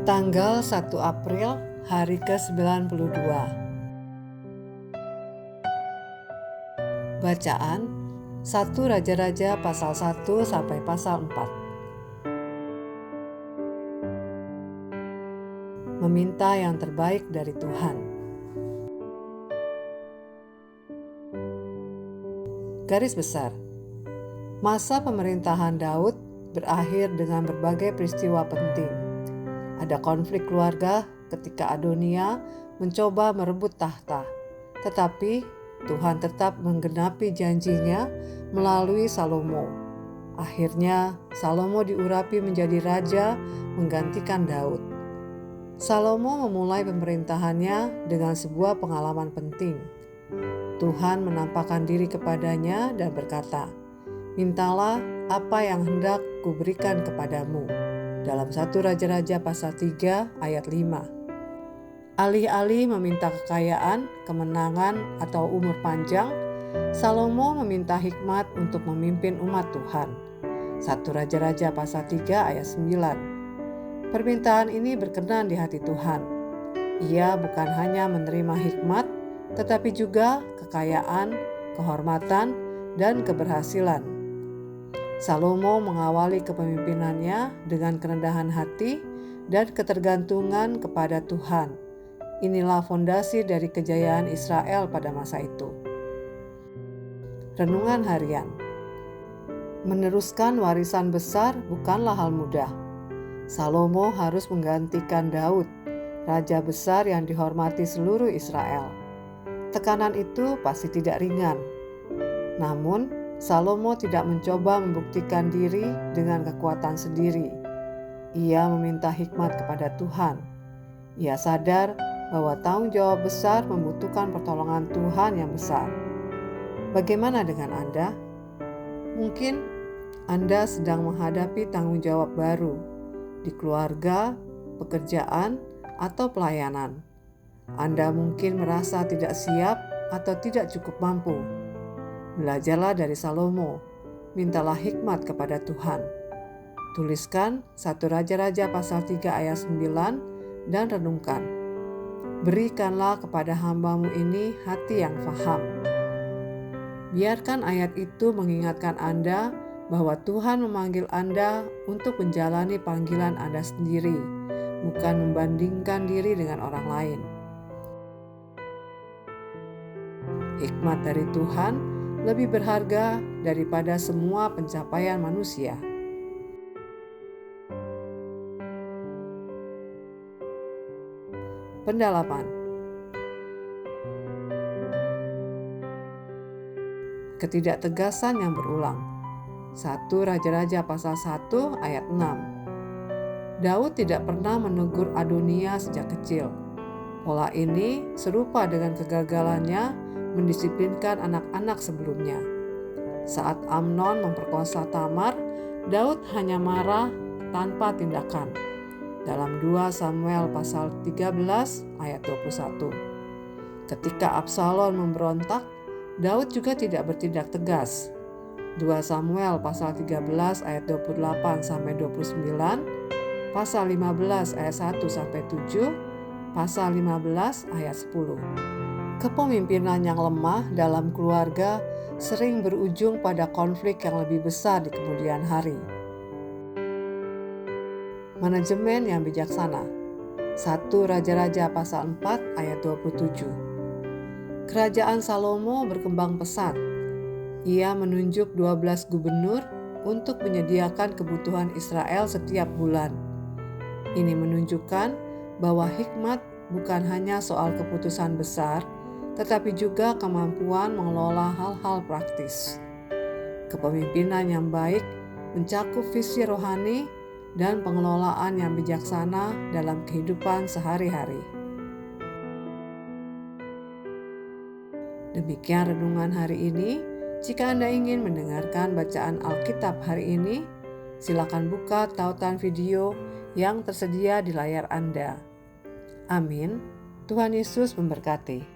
Tanggal 1 April, hari ke-92. Bacaan 1 Raja-Raja pasal 1 sampai pasal 4. Meminta yang terbaik dari Tuhan. Garis besar. Masa pemerintahan Daud berakhir dengan berbagai peristiwa penting. Ada konflik keluarga ketika Adonia mencoba merebut tahta, tetapi Tuhan tetap menggenapi janjinya melalui Salomo. Akhirnya Salomo diurapi menjadi raja menggantikan Daud. Salomo memulai pemerintahannya dengan sebuah pengalaman penting. Tuhan menampakkan diri kepadanya dan berkata, "Mintalah apa yang hendak kuberikan kepadamu." Dalam 1 Raja-Raja pasal 3 ayat 5. Alih-alih meminta kekayaan, kemenangan, atau umur panjang, Salomo meminta hikmat untuk memimpin umat Tuhan. 1 Raja-Raja pasal 3 ayat 9. Permintaan ini berkenan di hati Tuhan. Ia bukan hanya menerima hikmat, tetapi juga kekayaan, kehormatan, dan keberhasilan. Salomo mengawali kepemimpinannya dengan kerendahan hati dan ketergantungan kepada Tuhan. Inilah fondasi dari kejayaan Israel pada masa itu. Renungan harian. Meneruskan warisan besar bukanlah hal mudah. Salomo harus menggantikan Daud, raja besar yang dihormati seluruh Israel. Tekanan itu pasti tidak ringan. Namun, Salomo tidak mencoba membuktikan diri dengan kekuatan sendiri. Ia meminta hikmat kepada Tuhan. Ia sadar bahwa tanggung jawab besar membutuhkan pertolongan Tuhan yang besar. Bagaimana dengan Anda? Mungkin Anda sedang menghadapi tanggung jawab baru di keluarga, pekerjaan, atau pelayanan. Anda mungkin merasa tidak siap atau tidak cukup mampu. Belajarlah dari Salomo, mintalah hikmat kepada Tuhan. Tuliskan 1 Raja-Raja pasal 3 ayat 9 dan renungkan. Berikanlah kepada hamba-Mu ini hati yang faham. Biarkan ayat itu mengingatkan Anda bahwa Tuhan memanggil Anda untuk menjalani panggilan Anda sendiri, bukan membandingkan diri dengan orang lain. Hikmat dari Tuhan lebih berharga daripada semua pencapaian manusia. Pendalaman. Ketidaktegasan yang berulang. 1 Raja-Raja pasal 1 ayat 6. Daud tidak pernah menegur Adonia sejak kecil. Pola ini serupa dengan kegagalannya mendisiplinkan anak-anak sebelumnya. Saat Amnon memperkosa Tamar, Daud hanya marah tanpa tindakan. Dalam 2 Samuel pasal 13 ayat 21. Ketika Absalom memberontak, Daud juga tidak bertindak tegas. 2 Samuel pasal 13 ayat 28 sampai 29, pasal 15 ayat 1 sampai 7, pasal 15 ayat 10. Kepemimpinan yang lemah dalam keluarga sering berujung pada konflik yang lebih besar di kemudian hari. Manajemen yang bijaksana. 1 Raja-Raja pasal 4 ayat 27. Kerajaan Salomo berkembang pesat. Ia menunjuk 12 gubernur untuk menyediakan kebutuhan Israel setiap bulan. Ini menunjukkan bahwa hikmat bukan hanya soal keputusan besar, tetapi juga kemampuan mengelola hal-hal praktis. Kepemimpinan yang baik mencakup visi rohani dan pengelolaan yang bijaksana dalam kehidupan sehari-hari. Demikian renungan hari ini. Jika Anda ingin mendengarkan bacaan Alkitab hari ini, silakan buka tautan video yang tersedia di layar Anda. Amin. Tuhan Yesus memberkati.